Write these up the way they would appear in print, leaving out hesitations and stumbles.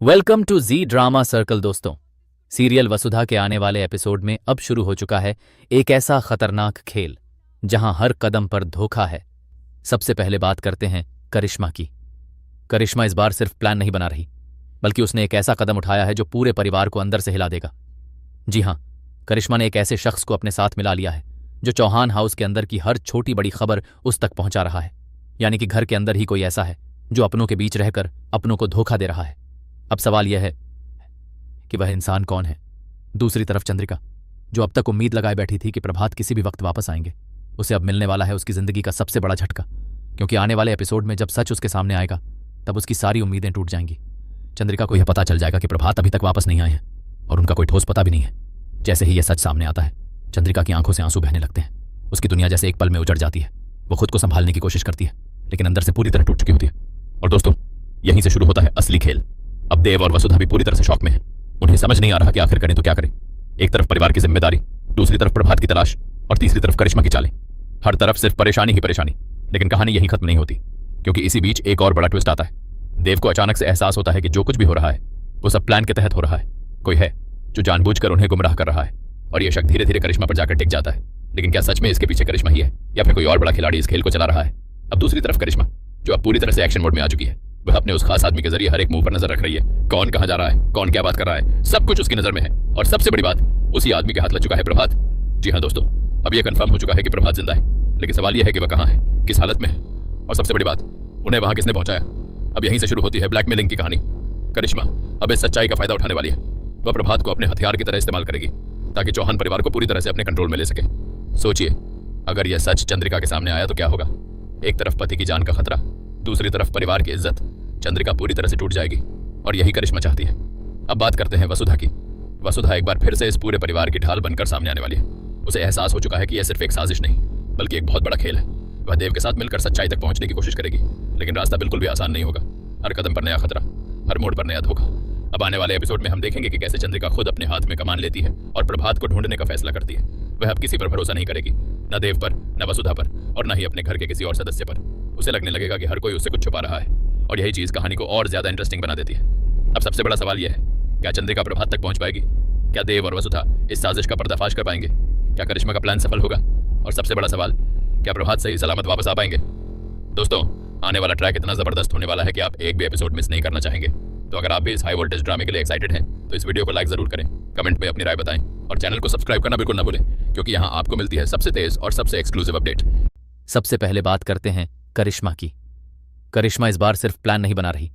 Welcome to Zee drama circle दोस्तों। Serial Vasudha के आने वाले एपिसोड में अब शुरू हो चुका है एक ऐसा खतरनाक खेल जहां हर कदम पर धोखा है। सबसे पहले बात करते हैं करिश्मा की। करिश्मा इस बार सिर्फ प्लान नहीं बना रही, बल्कि उसने एक ऐसा कदम उठाया है जो पूरे परिवार को अंदर से हिला देगा। जी हां, करिश्मा ने एक ऐसे शख्स को अपने साथ मिला लिया है जो चौहान हाउस के अंदर की हर छोटी बड़ी खबर उस तक पहुंचा रहा है। यानी कि घर के अंदर ही कोई ऐसा है जो अपनों के बीच रहकर अपनों को धोखा दे रहा है। अब सवाल यह है कि वह इंसान कौन है। दूसरी तरफ चंद्रिका, जो अब तक उम्मीद लगाए बैठी थी कि प्रभात किसी भी वक्त वापस आएंगे, उसे अब मिलने वाला है उसकी जिंदगी का सबसे बड़ा झटका। क्योंकि आने वाले एपिसोड में जब सच उसके सामने आएगा तब उसकी सारी उम्मीदें टूट जाएंगी। चंद्रिका को यह पता चल जाएगा कि प्रभात अभी तक वापस नहीं आए हैं और उनका कोई ठोस पता भी नहीं है। जैसे ही यह सच सामने आता है, चंद्रिका की आंखों से आंसू बहने लगते हैं। उसकी दुनिया जैसे एक पल में उजड़ जाती है। वो खुद को संभालने की कोशिश करती है, लेकिन अंदर से पूरी तरह टूट चुकी होती है। और दोस्तों, यहीं से शुरू होता है असली खेल। अब देव और वसुधा भी पूरी तरह से शॉक में हैं। उन्हें समझ नहीं आ रहा कि आखिर करें तो क्या करें। एक तरफ परिवार की जिम्मेदारी, दूसरी तरफ प्रभात की तलाश और तीसरी तरफ करिश्मा की चालें। हर तरफ सिर्फ परेशानी ही परेशानी। लेकिन कहानी यहीं खत्म नहीं होती, क्योंकि इसी बीच एक और बड़ा ट्विस्ट आता है। देव को अचानक से एहसास होता है कि जो कुछ भी हो रहा है वो सब प्लान के तहत हो रहा है। कोई है जो जानबूझकर उन्हें गुमराह कर रहा है, और यह शक धीरे धीरे करिश्मा पर जाकर टिक जाता है। लेकिन क्या सच में इसके पीछे करिश्मा ही है, या फिर कोई और बड़ा खिलाड़ी इस खेल को चला रहा है? अब दूसरी तरफ करिश्मा, जो अब पूरी तरह से एक्शन मोड में आ चुकी है, वह अपने उस खास आदमी के जरिए हर एक मुंह पर नजर रख रही है। कौन कहां जा रहा है, कौन क्या बात कर रहा है, सब कुछ उसकी नजर में है। और सबसे बड़ी बात, उसी आदमी के हाथ लग चुका है प्रभात। जी हां दोस्तों, अब यह कंफर्म हो चुका है कि प्रभात जिंदा है। लेकिन सवाल यह है कि वह कहां है, किस हालत में है, और सबसे बड़ी बात, उन्हें वहां किसने पहुंचाया। अब यहीं से शुरू होती है ब्लैकमेलिंग की कहानी। करिश्मा अब इस सच्चाई का फायदा उठाने वाली है। वह प्रभात को अपने हथियार की तरह इस्तेमाल करेगी, ताकि चौहान परिवार को पूरी तरह से अपने कंट्रोल में ले सके। सोचिए, अगर यह सच चंद्रिका के सामने आया तो क्या होगा। एक तरफ पति की जान का खतरा, दूसरी तरफ परिवार की इज्जत। चंद्रिका पूरी तरह से टूट जाएगी, और यही करिश्मा चाहती है। अब बात करते हैं वसुधा की। वसुधा एक बार फिर से इस पूरे परिवार की ढाल बनकर सामने आने वाली है। उसे एहसास हो चुका है कि यह सिर्फ एक साजिश नहीं, बल्कि एक बहुत बड़ा खेल है। वह देव के साथ मिलकर सच्चाई तक पहुंचने की कोशिश करेगी, लेकिन रास्ता बिल्कुल भी आसान नहीं होगा। हर कदम पर नया खतरा, हर मोड़ पर नया धोखा। अब आने वाले एपिसोड में हम देखेंगे कि कैसे चंद्रिका खुद अपने हाथ में कमान लेती है और प्रभात को ढूंढने का फैसला करती है। वह अब किसी पर भरोसा नहीं करेगी, न देव पर, न वसुधा पर, और न ही अपने घर के किसी और सदस्य पर। उसे लगने लगेगा कि हर कोई उससे कुछ छुपा रहा है, और यही चीज कहानी को और ज्यादा इंटरेस्टिंग बना देती है। अब सबसे बड़ा सवाल यह है, क्या चंद्रिका प्रभात तक पहुंच पाएगी? क्या देव और वसुधा इस साजिश का पर्दाफाश कर पाएंगे? क्या करिश्मा का प्लान सफल होगा? और सबसे बड़ा सवाल, क्या प्रभात सही सलामत वापस आ पाएंगे? दोस्तों, आने वाला ट्रैक इतना जबरदस्त होने वाला है कि आप एक भी एपिसोड मिस नहीं करना चाहेंगे। तो अगर आप भी इस हाई वोल्टेज ड्रामे के लिए एक्साइटेड हैं, तो इस वीडियो को लाइक जरूर करें, कमेंट में अपनी राय बताएं, और चैनल को सब्सक्राइब करना बिल्कुल ना भूलें, क्योंकि यहाँ आपको मिलती है सबसे तेज और सबसे एक्सक्लूसिव अपडेट। सबसे पहले बात करते हैं करिश्मा की। करिश्मा इस बार सिर्फ प्लान नहीं बना रही,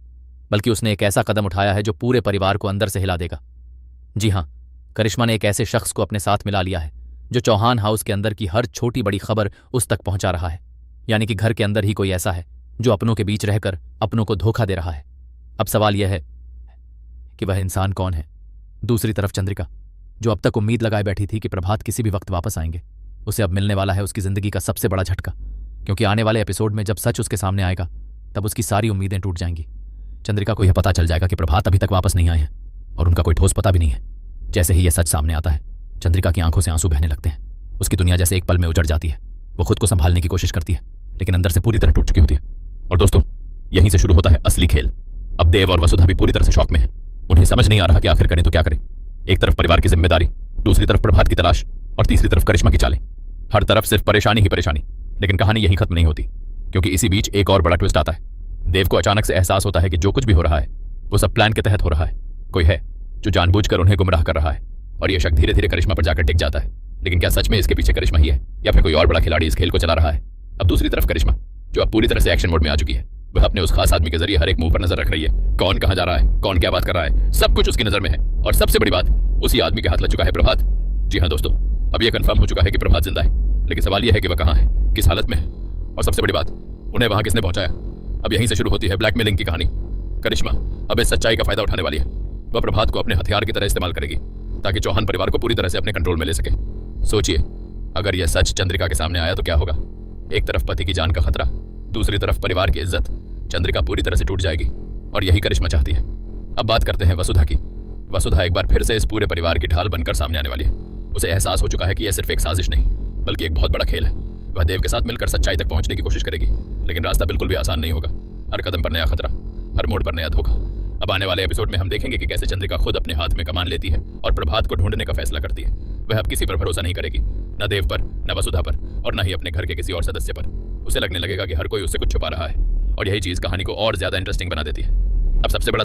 बल्कि उसने एक ऐसा कदम उठाया है जो पूरे परिवार को अंदर से हिला देगा। जी हां, करिश्मा ने एक ऐसे शख्स को अपने साथ मिला लिया है जो चौहान हाउस के अंदर की हर छोटी बड़ी खबर उस तक पहुंचा रहा है। यानी कि घर के अंदर ही कोई ऐसा है जो अपनों के बीच रहकर अपनों को धोखा दे रहा है। अब सवाल यह है कि वह इंसान कौन है। दूसरी तरफ चंद्रिका, जो अब तक उम्मीद लगाए बैठी थी कि प्रभात किसी भी वक्त वापस आएंगे, उसे अब मिलने वाला है उसकी जिंदगी का सबसे बड़ा झटका। क्योंकि आने वाले एपिसोड में जब सच उसके सामने आएगा तब उसकी सारी उम्मीदें टूट जाएंगी। चंद्रिका को यह पता चल जाएगा कि प्रभात अभी तक वापस नहीं आए हैं और उनका कोई ठोस पता भी नहीं है। जैसे ही यह सच सामने आता है, चंद्रिका की आंखों से आंसू बहने लगते हैं। उसकी दुनिया जैसे एक पल में उजड़ जाती है। वो खुद को संभालने की कोशिश करती है, लेकिन अंदर से पूरी तरह टूट चुकी होती है। और दोस्तों, यहीं से शुरू होता है असली खेल। अब देव और वसुधा भी पूरी तरह से शॉक में हैं। उन्हें समझ नहीं आ रहा कि आखिर करें तो क्या करें। एक तरफ परिवार की जिम्मेदारी, दूसरी तरफ प्रभात की तलाश और तीसरी तरफ करिश्मा की चालें। हर तरफ सिर्फ परेशानी ही परेशानी। लेकिन कहानी यहीं खत्म नहीं होती, क्योंकि इसी बीच एक और बड़ा ट्विस्ट आता है। देव को अचानक से एहसास होता है कि जो कुछ भी हो रहा है वो सब प्लान के तहत हो रहा है। कोई है जो जानबूझकर उन्हें गुमराह कर रहा है, और यह शक धीरे धीरे करिश्मा पर जाकर टिक जाता है। लेकिन क्या सच में इसके पीछे करिश्मा ही है, या फिर कोई और बड़ा खिलाड़ी इस खेल को चला रहा है? अब दूसरी तरफ करिश्मा, जो अब पूरी तरह से एक्शन मोड में आ चुकी है, वह अपने उस खास आदमी के जरिए हर एक मुंह पर नजर रख रही है। कौन कहां जा रहा है, कौन क्या बात कर रहा है, सब कुछ उसकी नजर में है। और सबसे बड़ी बात, उसी आदमी के हाथ लग चुका है प्रभात। जी हां दोस्तों, अब यह कंफर्म हो चुका है कि प्रभात जिंदा है। लेकिन सवाल यह है कि वह कहां है, किस हालत में है, और सबसे बड़ी बात, उन्हें वहां किसने पहुंचाया। अब यहीं से शुरू होती है ब्लैकमेलिंग की कहानी। करिश्मा अब इस सच्चाई का फायदा उठाने वाली है। वह प्रभात को अपने हथियार की तरह इस्तेमाल करेगी, ताकि चौहान परिवार को पूरी तरह से अपने कंट्रोल में ले सके। सोचिए, अगर यह सच चंद्रिका के सामने आया तो क्या होगा। एक तरफ पति की जान का खतरा, दूसरी तरफ परिवार की इज्जत। चंद्रिका पूरी तरह से टूट जाएगी, और यही करिश्मा चाहती है। अब बात करते हैं वसुधा की। वसुधा एक बार फिर से इस पूरे परिवार की ढाल बनकर सामने आने वाली है। उसे एहसास हो चुका है कि यह सिर्फ एक साजिश नहीं, बल्कि एक बहुत बड़ा खेल है। वह देव के साथ मिलकर सच्चाई तक पहुंचने की कोशिश करेगी, लेकिन रास्ता बिल्कुल भी आसान नहीं होगा। हर कदम पर नया खतरा, हर मोड़ पर नया धोखा। अब आने वाले एपिसोड में हम देखेंगे कि कैसे चंद्रिका खुद अपने हाथ में कमान लेती है और प्रभात को ढूंढने का फैसला करती है। वह अब किसी पर भरोसा नहीं करेगी, न देव पर, न वसुधा पर, और न ही अपने घर के किसी और सदस्य पर। उसे लगने लगेगा कि हर कोई उससे कुछ छुपा रहा है, और यही चीज कहानी को और ज्यादा इंटरेस्टिंग बना देती है। अब सबसे बड़ा